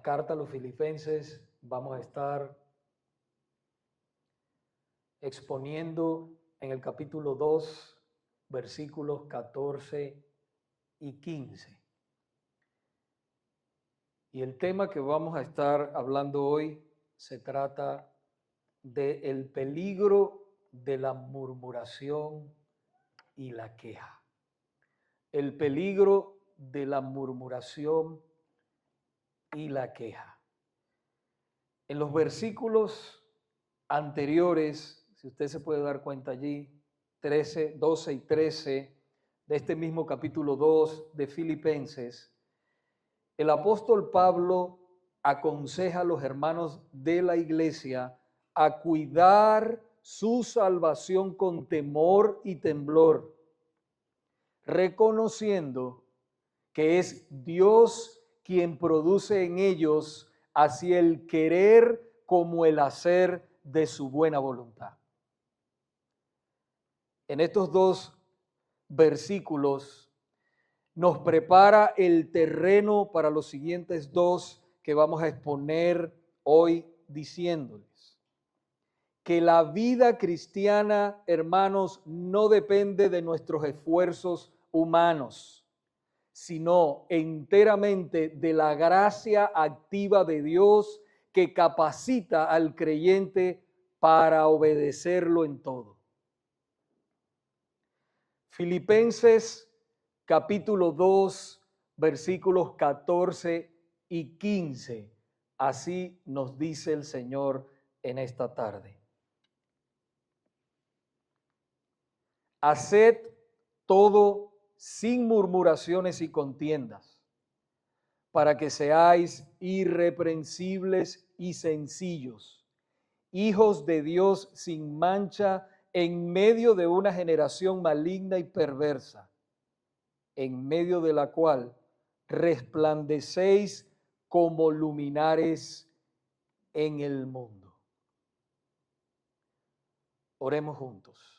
carta a los Filipenses vamos a estar exponiendo en el capítulo 2, versículos 14 y 15. Y el tema que vamos a estar hablando hoy se trata del peligro de la murmuración y la queja. El peligro de la murmuración y la queja. En los versículos anteriores, si usted se puede dar cuenta allí, 13, 12 y 13 de este mismo capítulo 2 de Filipenses, el apóstol Pablo aconseja a los hermanos de la iglesia a cuidar su salvación con temor y temblor, reconociendo que es Dios quien produce en ellos así el querer como el hacer de su buena voluntad. En estos dos versículos nos prepara el terreno para los siguientes dos que vamos a exponer hoy, diciéndoles que la vida cristiana, hermanos, no depende de nuestros esfuerzos humanos, sino enteramente de la gracia activa de Dios que capacita al creyente para obedecerlo en todo. Filipenses capítulo 2, versículos 14 y 15. Así nos dice el Señor en esta tarde. Haced todo sin murmuraciones y contiendas, para que seáis irreprensibles y sencillos, hijos de Dios sin mancha en medio de una generación maligna y perversa, en medio de la cual resplandecéis como luminares en el mundo. Oremos juntos.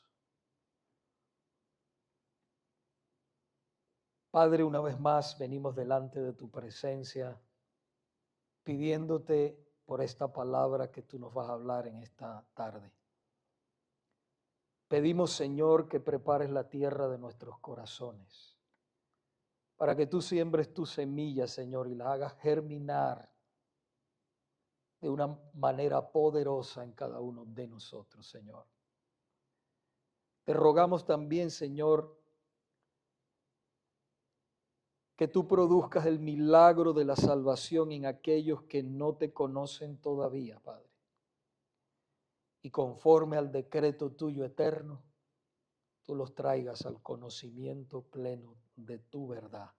Padre, una vez más venimos delante de tu presencia, pidiéndote por esta palabra que tú nos vas a hablar en esta tarde. Pedimos, Señor, que prepares la tierra de nuestros corazones, para que tú siembres tu semilla, Señor, y la hagas germinar de una manera poderosa en cada uno de nosotros, Señor. Te rogamos también, Señor, que tú produzcas el milagro de la salvación en aquellos que no te conocen todavía, Padre. Y conforme al decreto tuyo eterno, tú los traigas al conocimiento pleno de tu verdad.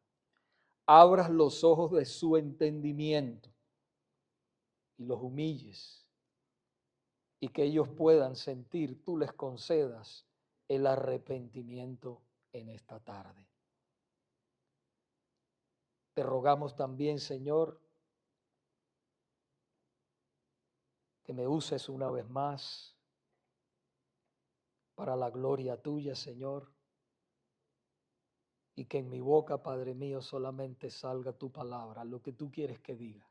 Abras los ojos de su entendimiento y los humilles, y que ellos puedan sentir, tú les concedas el arrepentimiento en esta tarde. Te rogamos también, Señor, que me uses una vez más para la gloria tuya, Señor, y que en mi boca, Padre mío, solamente salga tu palabra, lo que tú quieres que diga,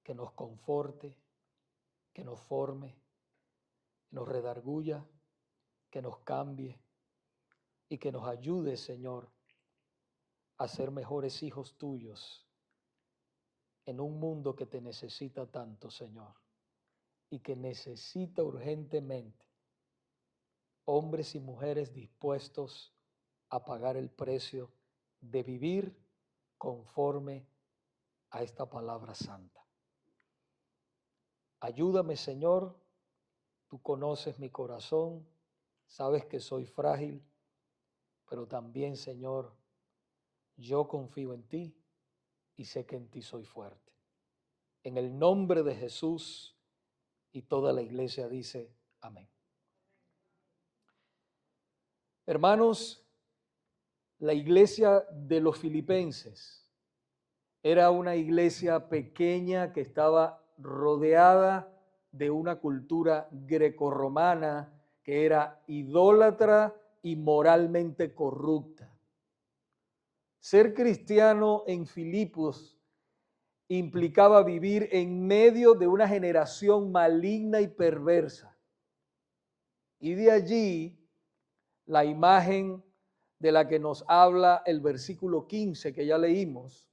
que nos conforte, que nos forme, que nos redarguya, que nos cambie y que nos ayude, Señor, a ser mejores hijos tuyos en un mundo que te necesita tanto, Señor, y que necesita urgentemente hombres y mujeres dispuestos a pagar el precio de vivir conforme a esta palabra santa. Ayúdame, Señor, tú conoces mi corazón, sabes que soy frágil, pero también, Señor, yo confío en ti y sé que en ti soy fuerte. En el nombre de Jesús, y toda la iglesia dice amén. Hermanos, la iglesia de los Filipenses era una iglesia pequeña que estaba rodeada de una cultura grecorromana que era idólatra y moralmente corrupta. Ser cristiano en Filipos implicaba vivir en medio de una generación maligna y perversa. Y de allí la imagen de la que nos habla el versículo 15 que ya leímos.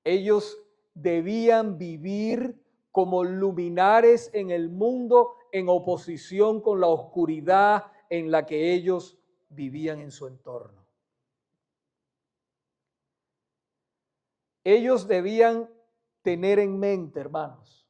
Ellos debían vivir como luminares en el mundo en oposición con la oscuridad en la que ellos vivían en su entorno. Ellos debían tener en mente, hermanos,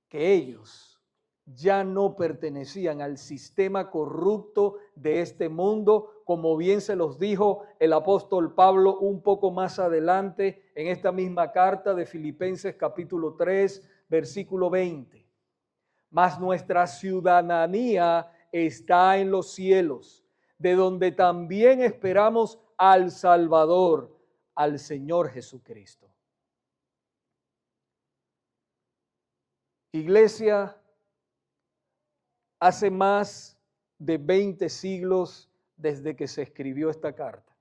que ellos ya no pertenecían al sistema corrupto de este mundo, como bien se los dijo el apóstol Pablo un poco más adelante en esta misma carta de Filipenses capítulo 3, versículo 20. Mas nuestra ciudadanía está en los cielos, de donde también esperamos al Salvador, al Señor Jesucristo. Iglesia, hace más de 20 siglos desde que se escribió esta carta.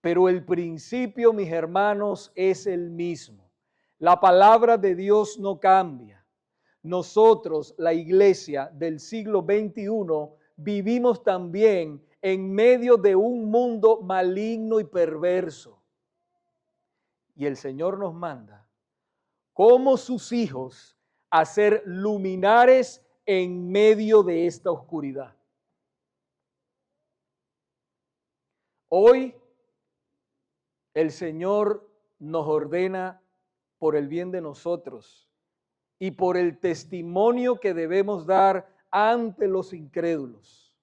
Pero el principio, mis hermanos, es el mismo. La palabra de Dios no cambia. Nosotros, la iglesia del siglo XXI, vivimos también en medio de un mundo maligno y perverso. Y el Señor nos manda, como sus hijos, a ser luminares en medio de esta oscuridad. Hoy el Señor nos ordena por el bien de nosotros y por el testimonio que debemos dar ante los incrédulos,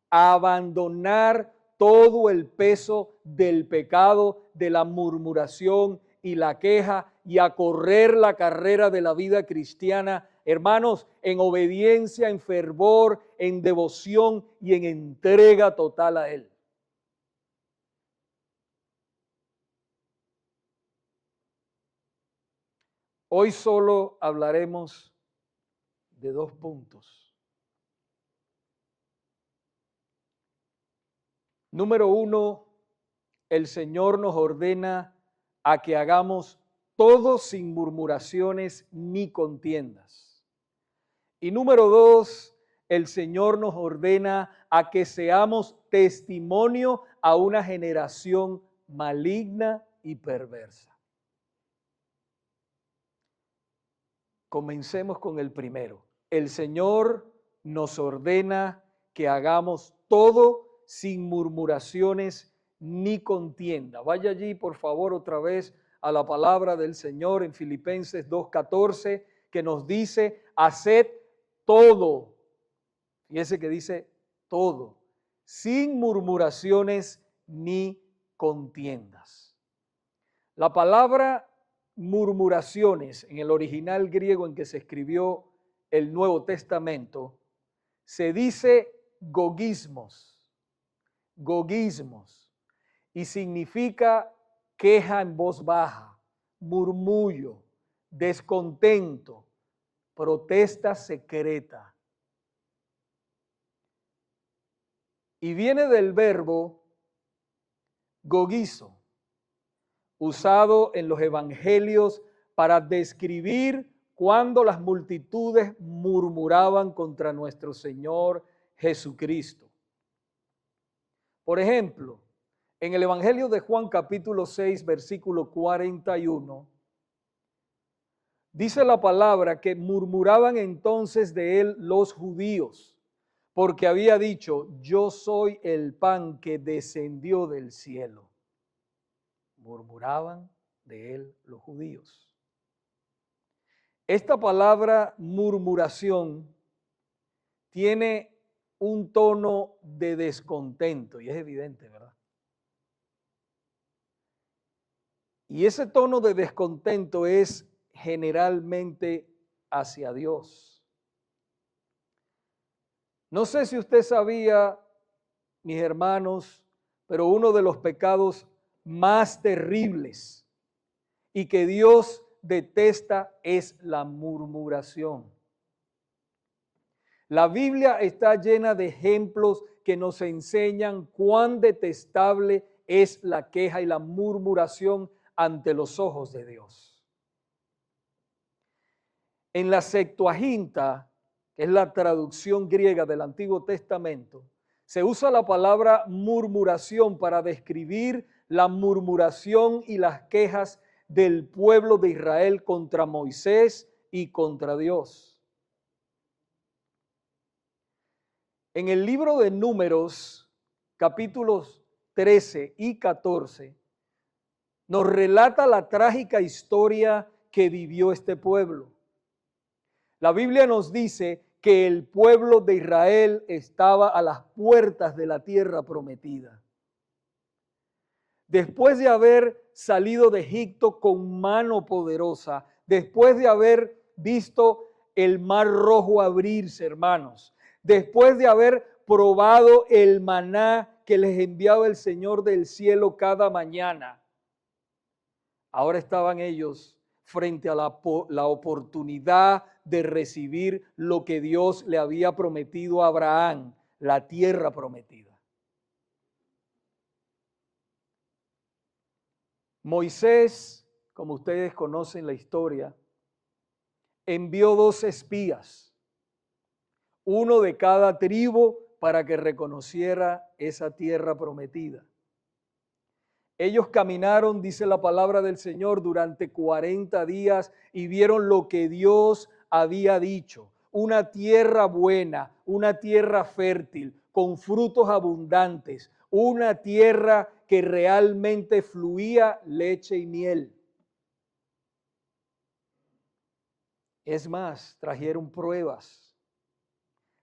a abandonar todo el peso del pecado, de la murmuración y la queja y a correr la carrera de la vida cristiana, hermanos, en obediencia, en fervor, en devoción y en entrega total a Él. Hoy solo hablaremos de 2 puntos. Número 1, el Señor nos ordena a que hagamos todo sin murmuraciones ni contiendas. Y número 2, el Señor nos ordena a que seamos testimonio a una generación maligna y perversa. Comencemos con el primero. El Señor nos ordena que hagamos todo sin murmuraciones ni contienda. Vaya allí, por favor, otra vez a la palabra del Señor en Filipenses 2:14, que nos dice, haced todo. Fíjese que dice todo, sin murmuraciones ni contiendas. La palabra murmuraciones en el original griego en que se escribió el Nuevo Testamento se dice gogismos, y significa queja en voz baja, murmullo, descontento, protesta secreta. Y viene del verbo gogizo, usado en los evangelios para describir cuando las multitudes murmuraban contra nuestro Señor Jesucristo. Por ejemplo, en el Evangelio de Juan capítulo 6, versículo 41, dice la palabra que murmuraban entonces de él los judíos, porque había dicho, yo soy el pan que descendió del cielo. Murmuraban de él los judíos. Esta palabra murmuración tiene un tono de descontento y es evidente, ¿verdad? Y ese tono de descontento es generalmente hacia Dios. No sé si usted sabía, mis hermanos, pero uno de los pecados más terribles y que Dios detesta es la murmuración. La Biblia está llena de ejemplos que nos enseñan cuán detestable es la queja y la murmuración ante los ojos de Dios. En la Septuaginta, que es la traducción griega del Antiguo Testamento, se usa la palabra murmuración para describir la murmuración y las quejas del pueblo de Israel contra Moisés y contra Dios. En el libro de Números, capítulos 13 y 14, nos relata la trágica historia que vivió este pueblo. La Biblia nos dice que el pueblo de Israel estaba a las puertas de la tierra prometida. Después de haber salido de Egipto con mano poderosa, después de haber visto el mar rojo abrirse, hermanos, después de haber probado el maná que les enviaba el Señor del cielo cada mañana, ahora estaban ellos frente a la oportunidad de recibir lo que Dios le había prometido a Abraham, la tierra prometida. Moisés, como ustedes conocen la historia, envió 2 espías, uno de cada tribu para que reconociera esa tierra prometida. Ellos caminaron, dice la palabra del Señor, durante 40 días y vieron lo que Dios había dicho. Una tierra buena, una tierra fértil, con frutos abundantes, una tierra que realmente fluía leche y miel. Es más, trajeron pruebas.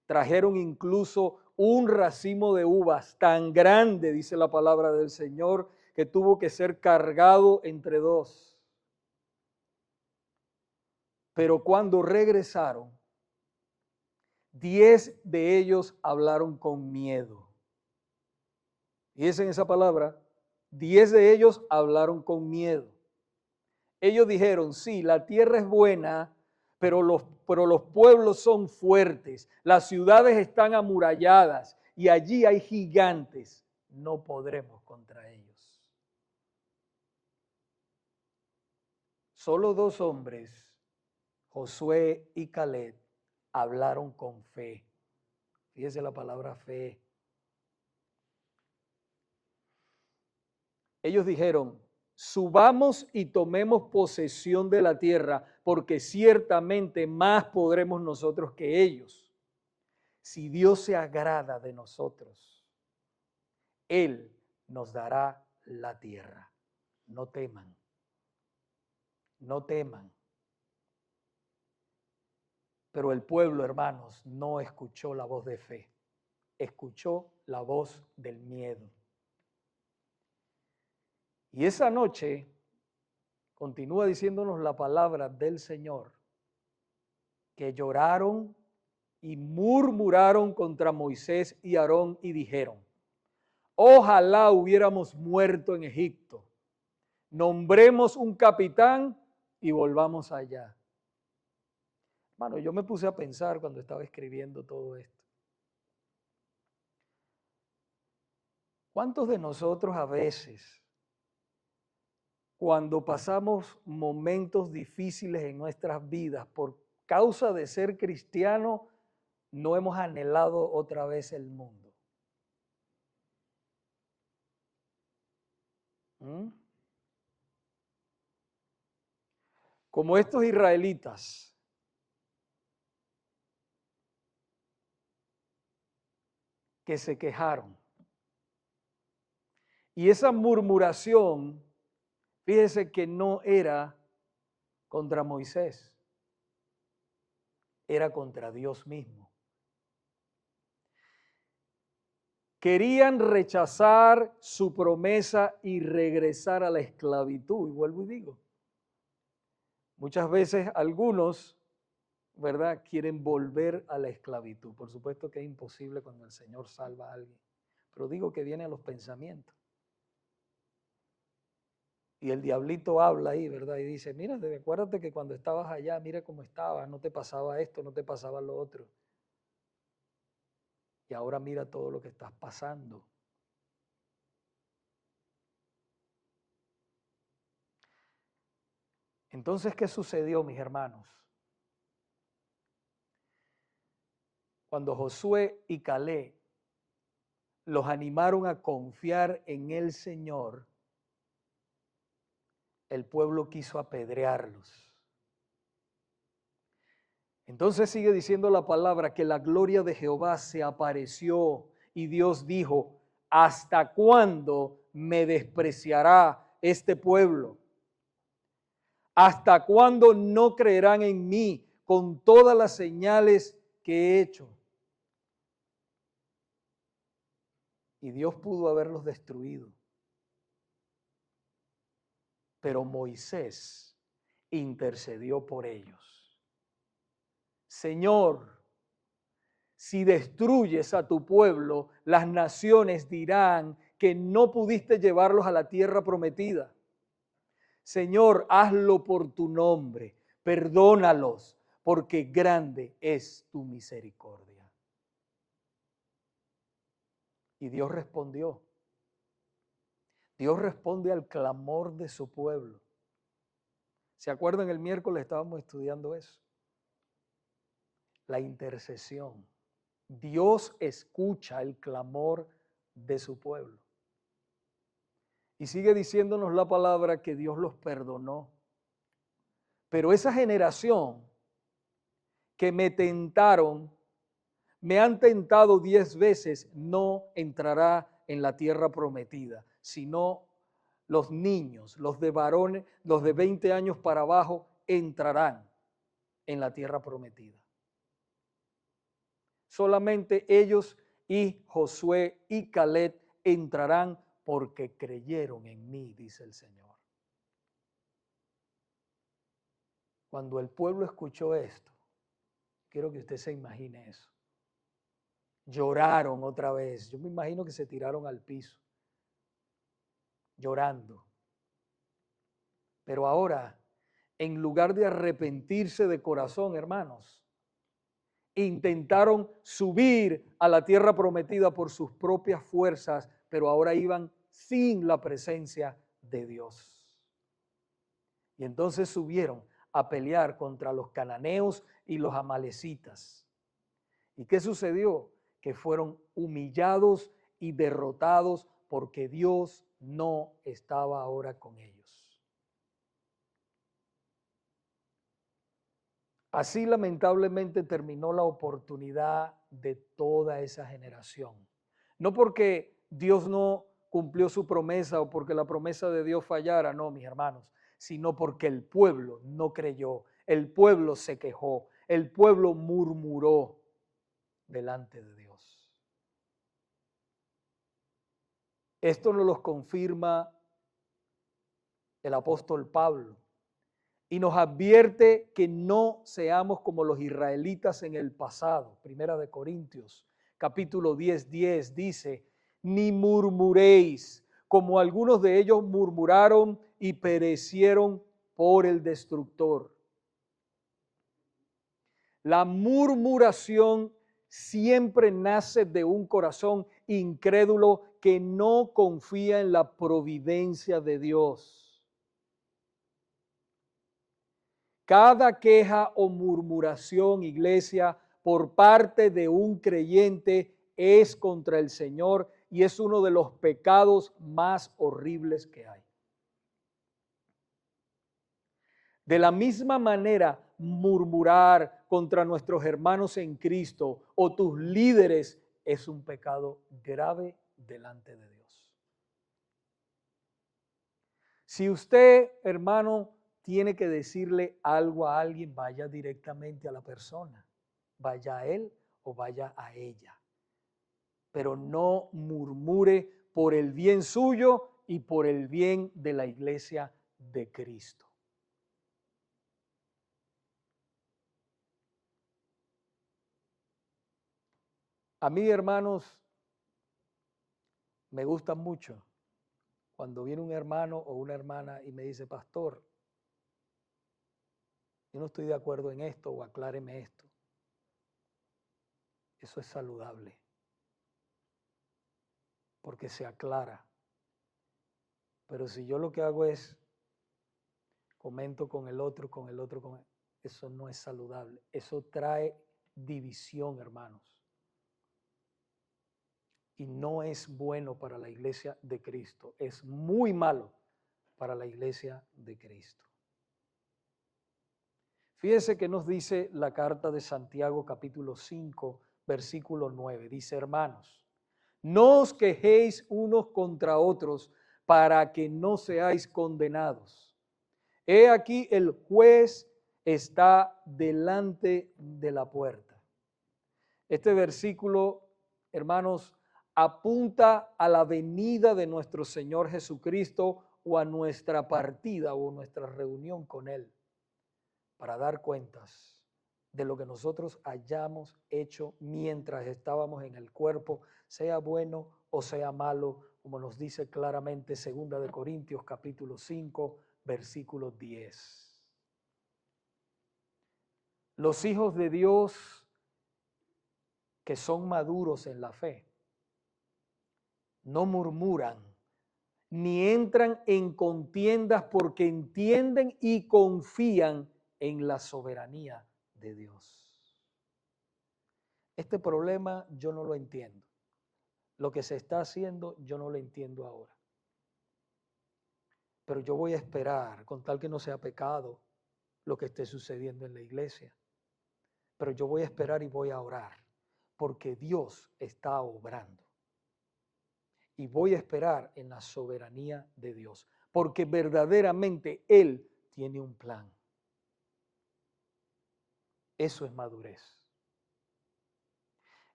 Trajeron incluso un racimo de uvas tan grande, dice la palabra del Señor, que tuvo que ser cargado entre 2. Pero cuando regresaron, 10 de ellos hablaron con miedo. Fíjense en esa palabra, 10 de ellos hablaron con miedo. Ellos dijeron, sí, la tierra es buena, pero los pueblos son fuertes, las ciudades están amuralladas y allí hay gigantes, no podremos contra ellos. Solo 2 hombres, Josué y Caleb, hablaron con fe. Fíjese la palabra fe. Ellos dijeron, subamos y tomemos posesión de la tierra, porque ciertamente más podremos nosotros que ellos. Si Dios se agrada de nosotros, Él nos dará la tierra. No teman, no teman. Pero el pueblo, hermanos, no escuchó la voz de fe, escuchó la voz del miedo. Y esa noche, continúa diciéndonos la palabra del Señor, que lloraron y murmuraron contra Moisés y Aarón y dijeron, ojalá hubiéramos muerto en Egipto, nombremos un capitán y volvamos allá. Hermano, yo me puse a pensar cuando estaba escribiendo todo esto. ¿Cuántos de nosotros a veces, cuando pasamos momentos difíciles en nuestras vidas por causa de ser cristiano, no hemos anhelado otra vez el mundo? Como estos israelitas que se quejaron. Y esa murmuración, fíjese que no era contra Moisés, era contra Dios mismo. Querían rechazar su promesa y regresar a la esclavitud. Y vuelvo y digo, muchas veces algunos, ¿verdad?, quieren volver a la esclavitud. Por supuesto que es imposible cuando el Señor salva a alguien, pero digo que viene a los pensamientos. Y el diablito habla ahí, ¿verdad? Y dice, mira, acuérdate que cuando estabas allá, mira cómo estabas, no te pasaba esto, no te pasaba lo otro. Y ahora mira todo lo que estás pasando. Entonces, ¿qué sucedió, mis hermanos? Cuando Josué y Caleb los animaron a confiar en el Señor, el pueblo quiso apedrearlos. Entonces sigue diciendo la palabra que la gloria de Jehová se apareció y Dios dijo: ¿hasta cuándo me despreciará este pueblo? ¿Hasta cuándo no creerán en mí con todas las señales que he hecho? Y Dios pudo haberlos destruido. Pero Moisés intercedió por ellos. Señor, si destruyes a tu pueblo, las naciones dirán que no pudiste llevarlos a la tierra prometida. Señor, hazlo por tu nombre, perdónalos, porque grande es tu misericordia. Y Dios respondió. Dios responde al clamor de su pueblo. ¿Se acuerdan? El miércoles estábamos estudiando eso. La intercesión. Dios escucha el clamor de su pueblo. Y sigue diciéndonos la palabra que Dios los perdonó. Pero esa generación que me tentaron, me han tentado 10 veces, no entrará en la tierra prometida, sino los niños, los de varones, los de 20 años para abajo, entrarán en la tierra prometida. Solamente ellos y Josué y Caleb entrarán porque creyeron en mí, dice el Señor. Cuando el pueblo escuchó esto, quiero que usted se imagine eso. Lloraron otra vez. Yo me imagino que se tiraron al piso, llorando. Pero ahora, en lugar de arrepentirse de corazón, hermanos, intentaron subir a la tierra prometida por sus propias fuerzas, pero ahora iban sin la presencia de Dios. Y entonces subieron a pelear contra los cananeos y los amalecitas. ¿Y qué sucedió? Que fueron humillados y derrotados porque Dios no estaba ahora con ellos. Así lamentablemente terminó la oportunidad de toda esa generación. No porque Dios no cumplió su promesa o porque la promesa de Dios fallara, no, mis hermanos, sino porque el pueblo no creyó, el pueblo se quejó, el pueblo murmuró delante de Dios. Esto nos lo confirma el apóstol Pablo y nos advierte que no seamos como los israelitas en el pasado. Primera de Corintios, capítulo 10 dice: ni murmuréis, como algunos de ellos murmuraron y perecieron por el destructor. La murmuración siempre nace de un corazón incrédulo que no confía en la providencia de Dios. Cada queja o murmuración, iglesia, por parte de un creyente es contra el Señor y es uno de los pecados más horribles que hay. De la misma manera, murmurar contra nuestros hermanos en Cristo o tus líderes es un pecado grave delante de Dios. Si usted, hermano, tiene que decirle algo a alguien, vaya directamente a la persona, vaya a él o vaya a ella. Pero no murmure por el bien suyo y por el bien de la iglesia de Cristo. A mí, hermanos, me gusta mucho cuando viene un hermano o una hermana y me dice: pastor, yo no estoy de acuerdo en esto o acláreme esto. Eso es saludable, porque se aclara. Pero si yo lo que hago es comento con el otro, con el otro, con el... Eso no es saludable. Eso trae división, hermanos. Y no es bueno para la iglesia de Cristo. Es muy malo para la iglesia de Cristo. Fíjense que nos dice la carta de Santiago capítulo 5, versículo 9. Dice, hermanos, no os quejéis unos contra otros para que no seáis condenados. He aquí el juez está delante de la puerta. Este versículo, hermanos, apunta a la venida de nuestro Señor Jesucristo o a nuestra partida o nuestra reunión con Él para dar cuentas de lo que nosotros hayamos hecho mientras estábamos en el cuerpo, sea bueno o sea malo, como nos dice claramente 2 de Corintios capítulo 5, versículo 10. Los hijos de Dios que son maduros en la fe no murmuran ni entran en contiendas porque entienden y confían en la soberanía de Dios. Este problema yo no lo entiendo. Lo que se está haciendo yo no lo entiendo ahora. Pero yo voy a esperar, con tal que no sea pecado, lo que esté sucediendo en la iglesia. Pero yo voy a esperar y voy a orar, porque Dios está obrando. Y voy a esperar en la soberanía de Dios, porque verdaderamente Él tiene un plan. Eso es madurez.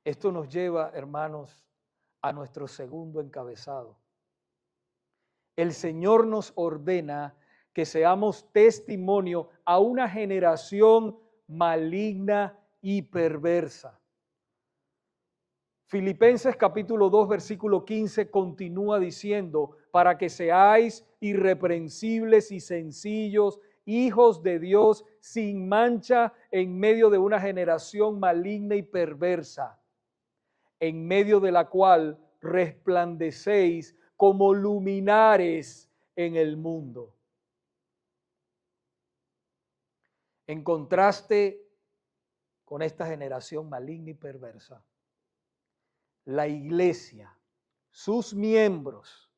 Esto nos lleva, hermanos, a nuestro segundo encabezado. El Señor nos ordena que seamos testimonio a una generación maligna y perversa. Filipenses capítulo 2, versículo 15 continúa diciendo, para que seáis irreprensibles y sencillos, hijos de Dios, sin mancha en medio de una generación maligna y perversa, en medio de la cual resplandecéis como luminares en el mundo. En contraste con esta generación maligna y perversa, la iglesia, sus miembros,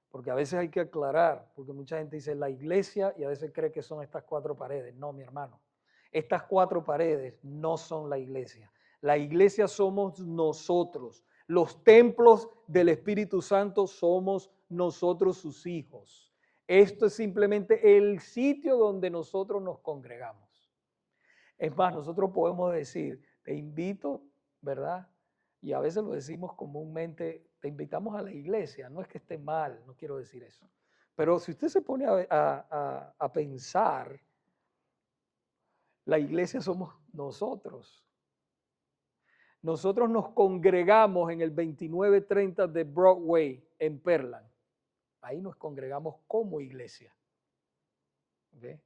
porque a veces hay que aclarar, porque mucha gente dice la iglesia y a veces cree que son estas cuatro paredes. No, mi hermano, estas cuatro paredes no son la iglesia. La iglesia somos nosotros. Los templos del Espíritu Santo somos nosotros sus hijos. Esto es simplemente el sitio donde nosotros nos congregamos. Es más, nosotros podemos decir, te invito, ¿verdad? Y a veces lo decimos comúnmente, te invitamos a la iglesia. No es que esté mal, no quiero decir eso. Pero si usted se pone a pensar, la iglesia somos nosotros. Nosotros nos congregamos en el 2930 de Broadway, en Pearland. Ahí nos congregamos como iglesia. ¿Okay?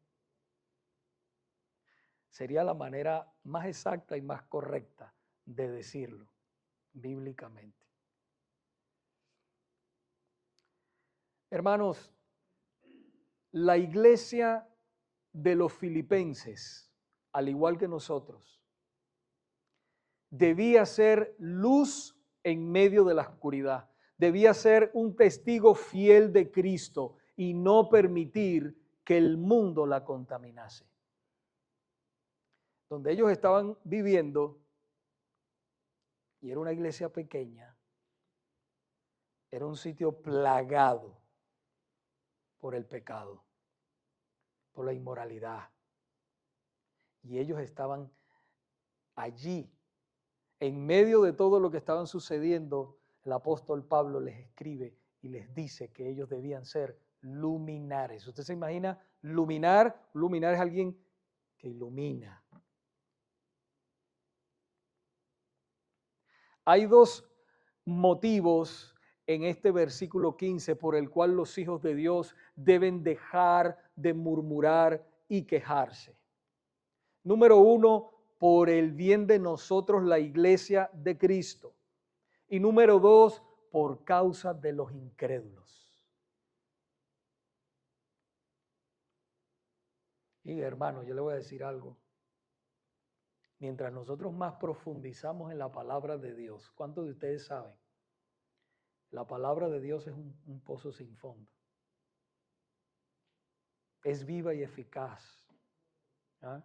Sería la manera más exacta y más correcta de decirlo bíblicamente. Hermanos, la iglesia de los filipenses, al igual que nosotros, debía ser luz en medio de la oscuridad. Debía ser un testigo fiel de Cristo y no permitir que el mundo la contaminase. Donde ellos estaban viviendo, y era una iglesia pequeña, era un sitio plagado por el pecado, por la inmoralidad. Y ellos estaban allí, en medio de todo lo que estaban sucediendo. El apóstol Pablo les escribe y les dice que ellos debían ser luminares. ¿Usted se imagina? Luminar es alguien que ilumina. Hay dos motivos en este versículo 15 por el cual los hijos de Dios deben dejar de murmurar y quejarse. Número uno, por el bien de nosotros, la iglesia de Cristo. Y número dos, por causa de los incrédulos. Y hermano, yo le voy a decir algo. Mientras nosotros más profundizamos en la palabra de Dios, ¿cuántos de ustedes saben? La palabra de Dios es un pozo sin fondo. Es viva y eficaz. ¿Ah?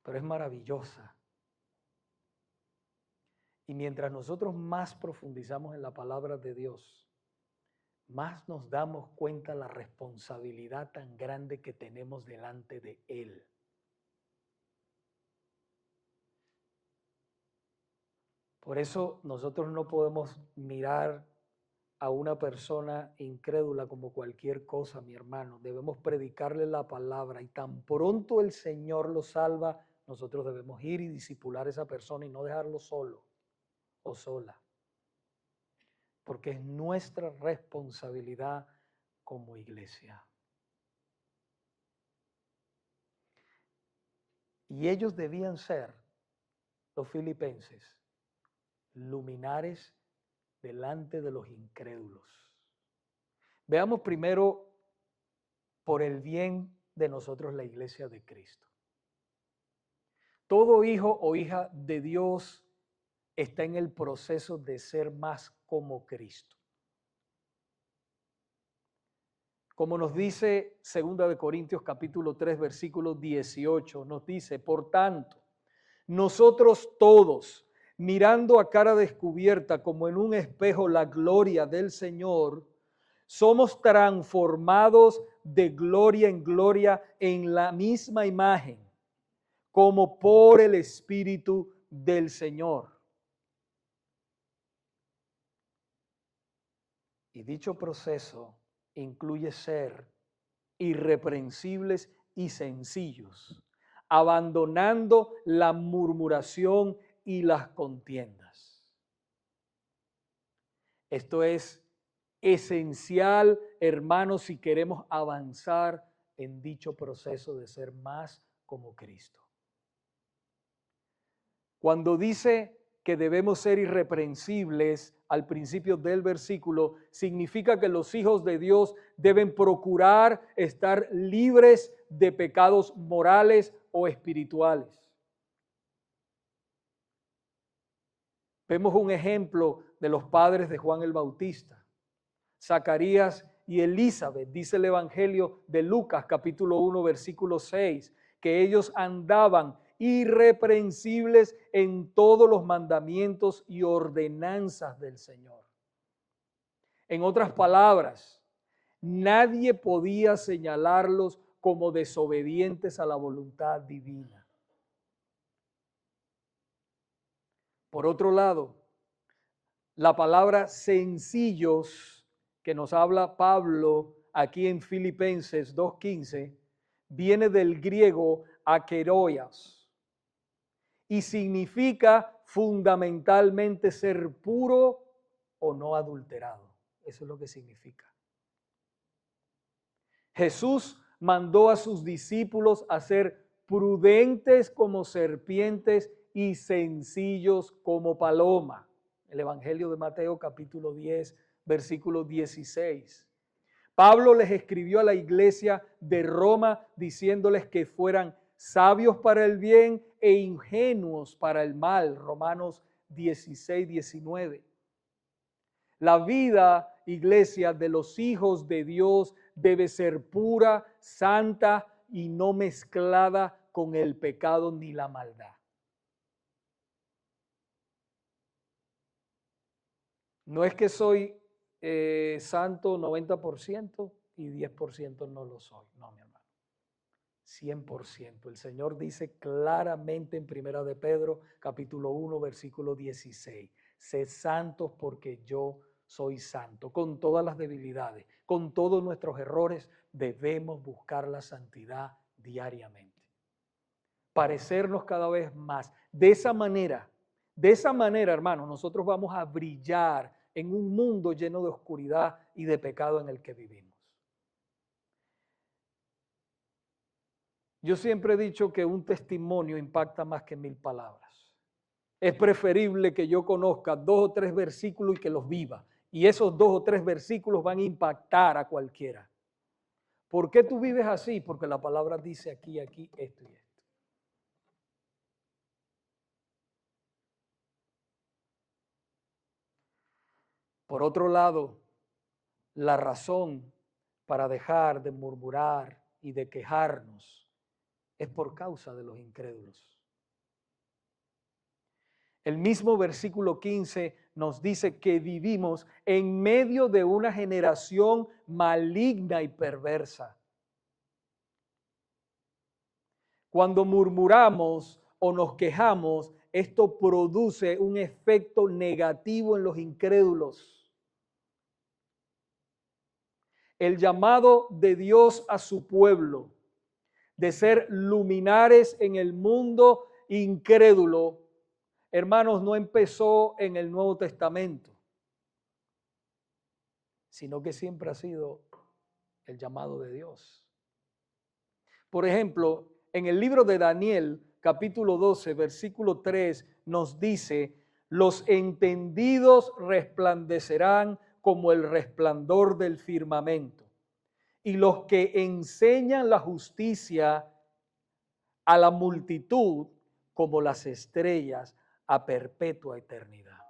Pero es maravillosa. Y mientras nosotros más profundizamos en la palabra de Dios, más nos damos cuenta la responsabilidad tan grande que tenemos delante de Él. Por eso nosotros no podemos mirar a una persona incrédula como cualquier cosa, mi hermano. Debemos predicarle la palabra y tan pronto el Señor lo salva, nosotros debemos ir y discipular a esa persona y no dejarlo solo o sola. Porque es nuestra responsabilidad como iglesia. Y ellos debían ser, los filipenses, luminares delante de los incrédulos. Veamos primero por el bien de nosotros la iglesia de Cristo. Todo hijo o hija de Dios está en el proceso de ser más como Cristo. Como nos dice 2 Corintios capítulo 3 versículo 18, nos dice, por tanto, nosotros todos, mirando a cara descubierta como en un espejo la gloria del Señor, somos transformados de gloria en gloria en la misma imagen, como por el Espíritu del Señor. Y dicho proceso incluye ser irreprensibles y sencillos, abandonando la murmuración y las contiendas. Esto es esencial, hermanos, si queremos avanzar en dicho proceso de ser más como Cristo. Cuando dice que debemos ser irreprensibles al principio del versículo, significa que los hijos de Dios deben procurar estar libres de pecados morales o espirituales. Vemos un ejemplo de los padres de Juan el Bautista, Zacarías y Elizabeth, dice el Evangelio de Lucas capítulo 1 versículo 6, que ellos andaban irreprensibles en todos los mandamientos y ordenanzas del Señor. En otras palabras, nadie podía señalarlos como desobedientes a la voluntad divina. Por otro lado, la palabra sencillos que nos habla Pablo aquí en Filipenses 2:15 viene del griego akeroias y significa fundamentalmente ser puro o no adulterado. Eso es lo que significa. Jesús mandó a sus discípulos a ser prudentes como serpientes y sencillos como paloma. El Evangelio de Mateo capítulo 10, versículo 16. Pablo les escribió a la iglesia de Roma diciéndoles que fueran sabios para el bien e ingenuos para el mal. Romanos 16, 19. La vida, iglesia, de los hijos de Dios debe ser pura, santa y no mezclada con el pecado ni la maldad. No es que soy santo 90% y 10% no lo soy. No, mi hermano. 100%. El Señor dice claramente en Primera de Pedro, capítulo 1, versículo 16. Sed santos porque yo soy santo. Con todas las debilidades, con todos nuestros errores, debemos buscar la santidad diariamente. Parecernos cada vez más. De esa manera, hermano, nosotros vamos a brillar en un mundo lleno de oscuridad y de pecado en el que vivimos. Yo siempre he dicho que un testimonio impacta más que 1000 palabras. Es preferible que yo conozca 2 o 3 versículos y que los viva. Y esos 2 o 3 versículos van a impactar a cualquiera. ¿Por qué tú vives así? Porque la palabra dice aquí, aquí, esto y esto. Por otro lado, la razón para dejar de murmurar y de quejarnos es por causa de los incrédulos. El mismo versículo 15 nos dice que vivimos en medio de una generación maligna y perversa. Cuando murmuramos o nos quejamos, esto produce un efecto negativo en los incrédulos. El llamado de Dios a su pueblo de ser luminares en el mundo incrédulo, hermanos, no empezó en el Nuevo Testamento, sino que siempre ha sido el llamado de Dios. Por ejemplo, en el libro de Daniel, capítulo 12, versículo 3, nos dice: los entendidos resplandecerán como el resplandor del firmamento, y los que enseñan la justicia a la multitud como las estrellas a perpetua eternidad.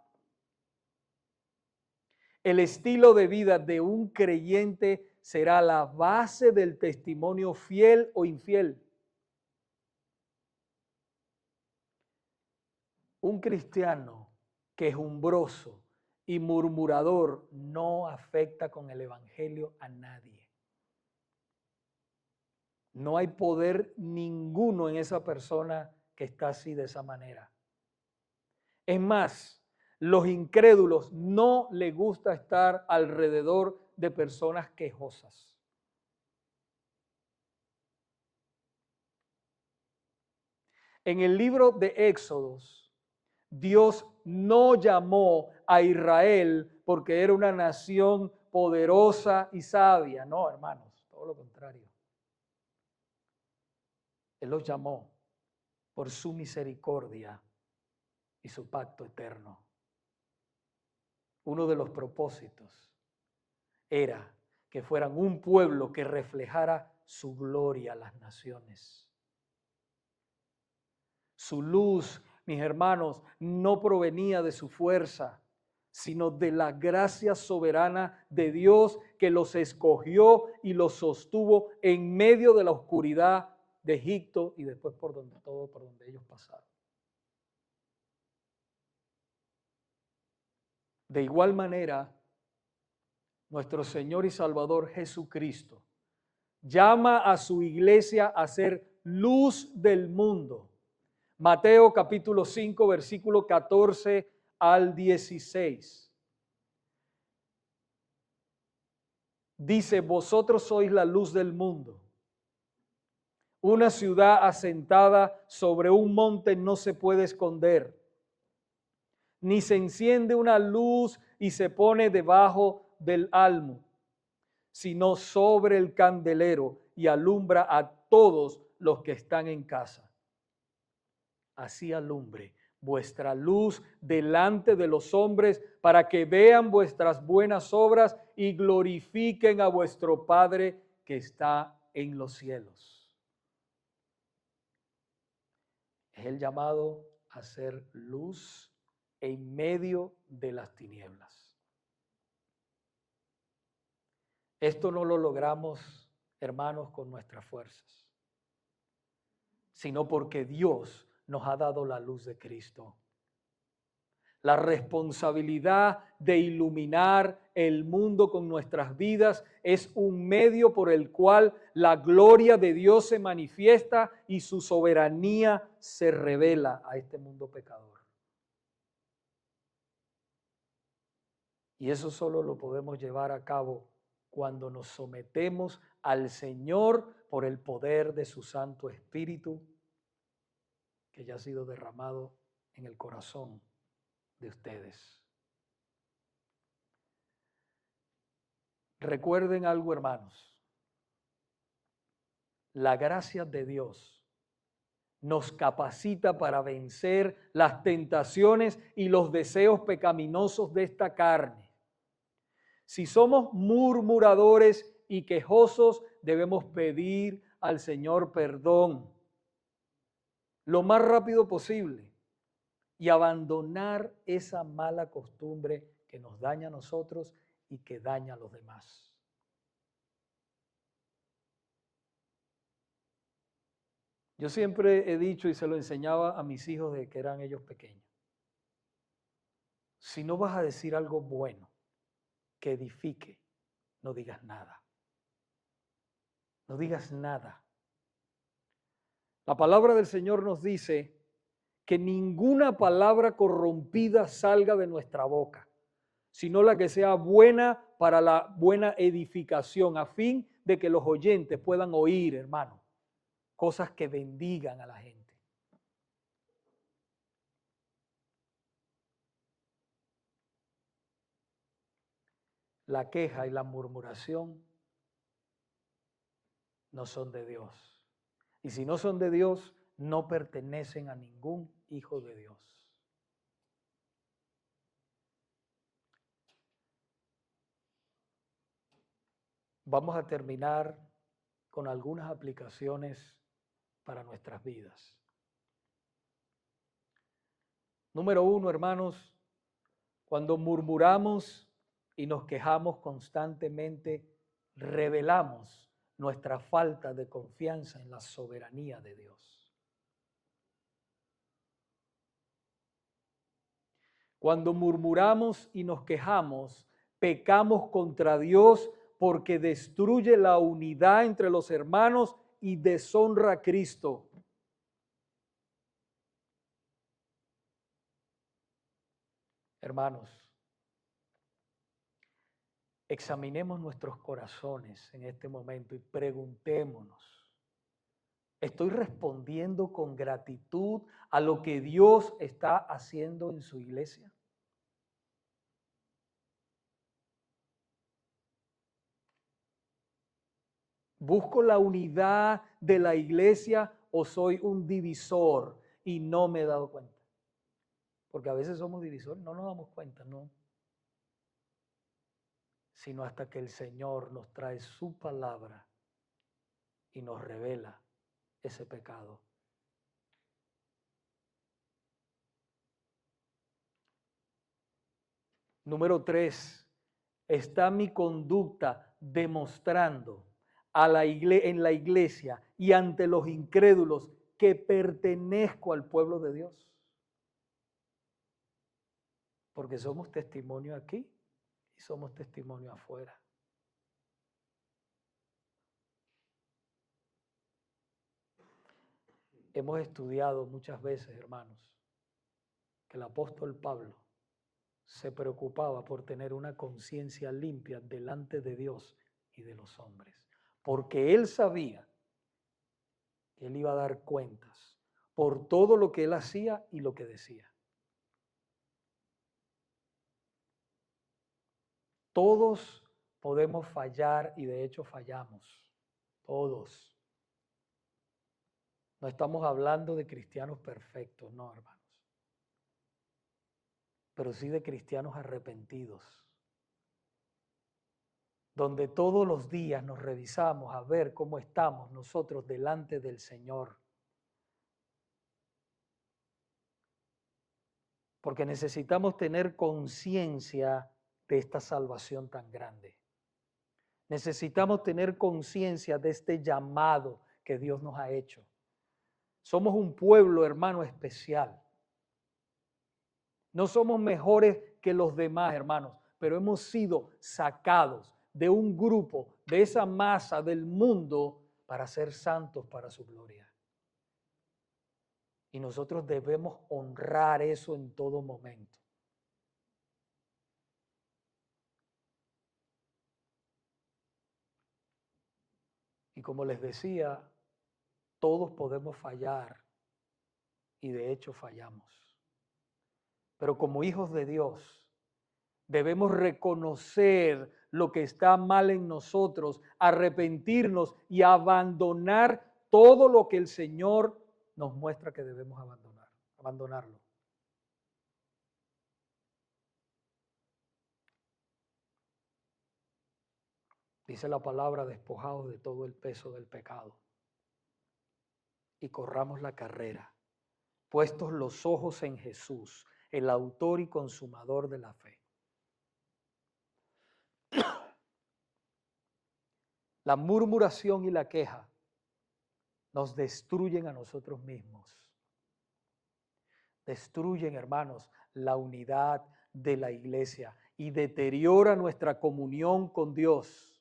El estilo de vida de un creyente será la base del testimonio fiel o infiel. Un cristiano quejumbroso y murmurador no afecta con el evangelio a nadie. No hay poder ninguno en esa persona que está así de esa manera. Es más, los incrédulos no les gusta estar alrededor de personas quejosas. En el libro de Éxodos, Dios no llamó a Israel porque era una nación poderosa y sabia. No, hermanos, todo lo contrario. Él los llamó por su misericordia y su pacto eterno. Uno de los propósitos era que fueran un pueblo que reflejara su gloria a las naciones. Su luz, mis hermanos, no provenía de su fuerza, sino de la gracia soberana de Dios que los escogió y los sostuvo en medio de la oscuridad de Egipto y después por donde ellos pasaron. De igual manera, nuestro Señor y Salvador Jesucristo llama a su iglesia a ser luz del mundo. Mateo capítulo 5, versículo 14 al 16. Dice: vosotros sois la luz del mundo. Una ciudad asentada sobre un monte no se puede esconder, ni se enciende una luz y se pone debajo del almo, sino sobre el candelero, y alumbra a todos los que están en casa. Así alumbre vuestra luz delante de los hombres, para que vean vuestras buenas obras y glorifiquen a vuestro Padre que está en los cielos. Es el llamado a ser luz en medio de las tinieblas. Esto no lo logramos, hermanos, con nuestras fuerzas, sino porque Dios nos ha dado la luz de Cristo. La responsabilidad de iluminar el mundo con nuestras vidas es un medio por el cual la gloria de Dios se manifiesta y su soberanía se revela a este mundo pecador. Y eso solo lo podemos llevar a cabo cuando nos sometemos al Señor por el poder de su Santo Espíritu, que ya ha sido derramado en el corazón de ustedes. Recuerden algo, hermanos. La gracia de Dios nos capacita para vencer las tentaciones y los deseos pecaminosos de esta carne. Si somos murmuradores y quejosos, debemos pedir al Señor perdón lo más rápido posible y abandonar esa mala costumbre que nos daña a nosotros y que daña a los demás. Yo siempre he dicho y se lo enseñaba a mis hijos desde que eran ellos pequeños. Si no vas a decir algo bueno que edifique, no digas nada. No digas nada. La palabra del Señor nos dice que ninguna palabra corrompida salga de nuestra boca, sino la que sea buena para la buena edificación, a fin de que los oyentes puedan oír, hermano, cosas que bendigan a la gente. La queja y la murmuración no son de Dios. Y si no son de Dios, no pertenecen a ningún hijo de Dios. Vamos a terminar con algunas aplicaciones para nuestras vidas. Número 1, hermanos, cuando murmuramos y nos quejamos constantemente, revelamos nuestra falta de confianza en la soberanía de Dios. Cuando murmuramos y nos quejamos, pecamos contra Dios porque destruye la unidad entre los hermanos y deshonra a Cristo. Hermanos, examinemos nuestros corazones en este momento y preguntémonos, ¿estoy respondiendo con gratitud a lo que Dios está haciendo en su iglesia? ¿Busco la unidad de la iglesia o soy un divisor y no me he dado cuenta? Porque a veces somos divisores, no nos damos cuenta, no. Sino hasta que el Señor nos trae su palabra y nos revela ese pecado. Número 3, ¿está mi conducta demostrando en la iglesia y ante los incrédulos que pertenezco al pueblo de Dios? Porque somos testimonio aquí y somos testimonio afuera. Hemos estudiado muchas veces, hermanos, que el apóstol Pablo se preocupaba por tener una conciencia limpia delante de Dios y de los hombres, porque él sabía que él iba a dar cuentas por todo lo que él hacía y lo que decía. Todos podemos fallar y de hecho fallamos, todos. No estamos hablando de cristianos perfectos, no, hermanos, pero sí de cristianos arrepentidos, donde todos los días nos revisamos a ver cómo estamos nosotros delante del Señor. Porque necesitamos tener conciencia de esta salvación tan grande. Necesitamos tener conciencia de este llamado que Dios nos ha hecho. Somos un pueblo, hermano, especial. No somos mejores que los demás, hermanos, pero hemos sido sacados de un grupo, de esa masa del mundo, para ser santos para su gloria. Y nosotros debemos honrar eso en todo momento. Y como les decía, todos podemos fallar y de hecho fallamos. Pero como hijos de Dios, debemos reconocer lo que está mal en nosotros, arrepentirnos y abandonar todo lo que el Señor nos muestra que debemos abandonarlo. Dice la palabra, despojados de todo el peso del pecado. Y corramos la carrera, puestos los ojos en Jesús, el autor y consumador de la fe. La murmuración y la queja nos destruyen a nosotros mismos. Destruyen, hermanos, la unidad de la iglesia y deteriora nuestra comunión con Dios.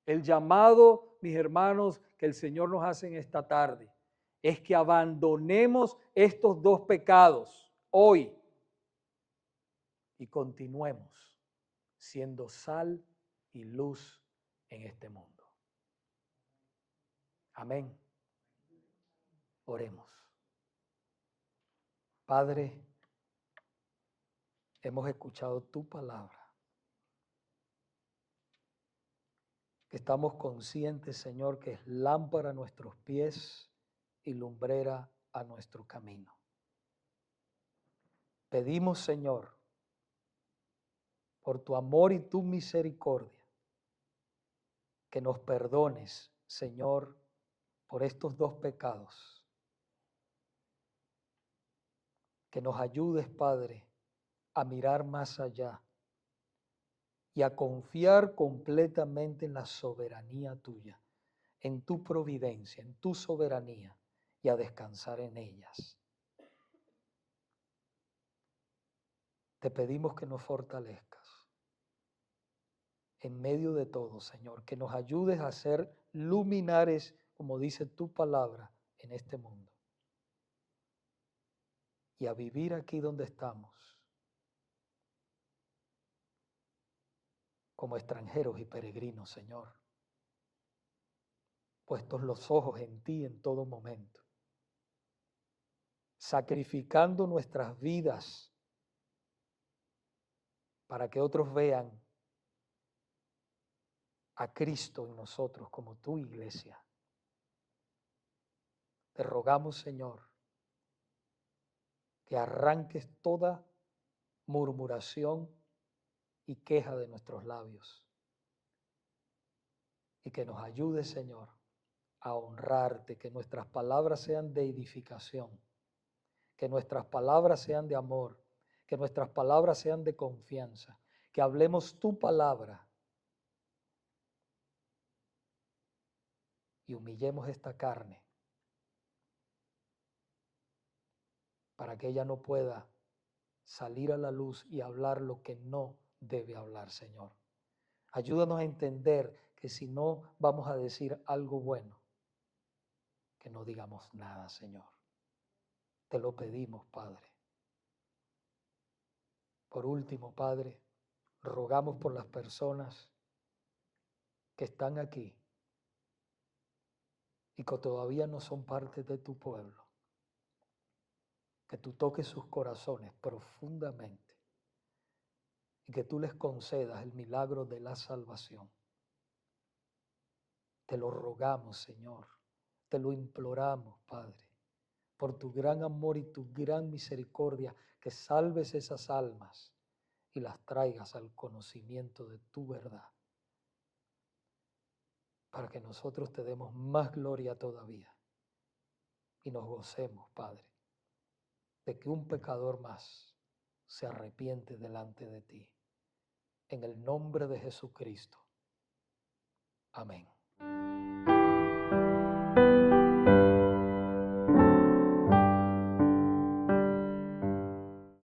El llamado, mis hermanos, que el Señor nos hace en esta tarde es que abandonemos estos dos pecados hoy y continuemos siendo sal y luz en este mundo. Amén. Oremos. Padre, hemos escuchado tu palabra. Estamos conscientes, Señor, que es lámpara a nuestros pies y lumbrera a nuestro camino. Pedimos, Señor, por tu amor y tu misericordia, que nos perdones, Señor, por estos dos pecados. Que nos ayudes, Padre, a mirar más allá y a confiar completamente en la soberanía tuya, en tu providencia, en tu soberanía, y a descansar en ellas. Te pedimos que nos fortalezcas en medio de todo, Señor, que nos ayudes a ser luminares, como dice tu palabra, en este mundo. Y a vivir aquí donde estamos, como extranjeros y peregrinos, Señor, puestos los ojos en ti en todo momento, sacrificando nuestras vidas para que otros vean a Cristo en nosotros como tu iglesia. Te rogamos, Señor, que arranques toda murmuración y queja de nuestros labios y que nos ayudes, Señor, a honrarte, que nuestras palabras sean de edificación, que nuestras palabras sean de amor, que nuestras palabras sean de confianza, que hablemos tu palabra y humillemos esta carne para que ella no pueda salir a la luz y hablar lo que no debe hablar, Señor. Ayúdanos a entender que si no vamos a decir algo bueno, que no digamos nada, Señor. Te lo pedimos, Padre. Por último, Padre, rogamos por las personas que están aquí y que todavía no son parte de tu pueblo. Que tú toques sus corazones profundamente y que tú les concedas el milagro de la salvación. Te lo rogamos, Señor, te lo imploramos, Padre, por tu gran amor y tu gran misericordia, que salves esas almas y las traigas al conocimiento de tu verdad, para que nosotros te demos más gloria todavía y nos gocemos, Padre, de que un pecador más se arrepiente delante de ti. En el nombre de Jesucristo. Amén.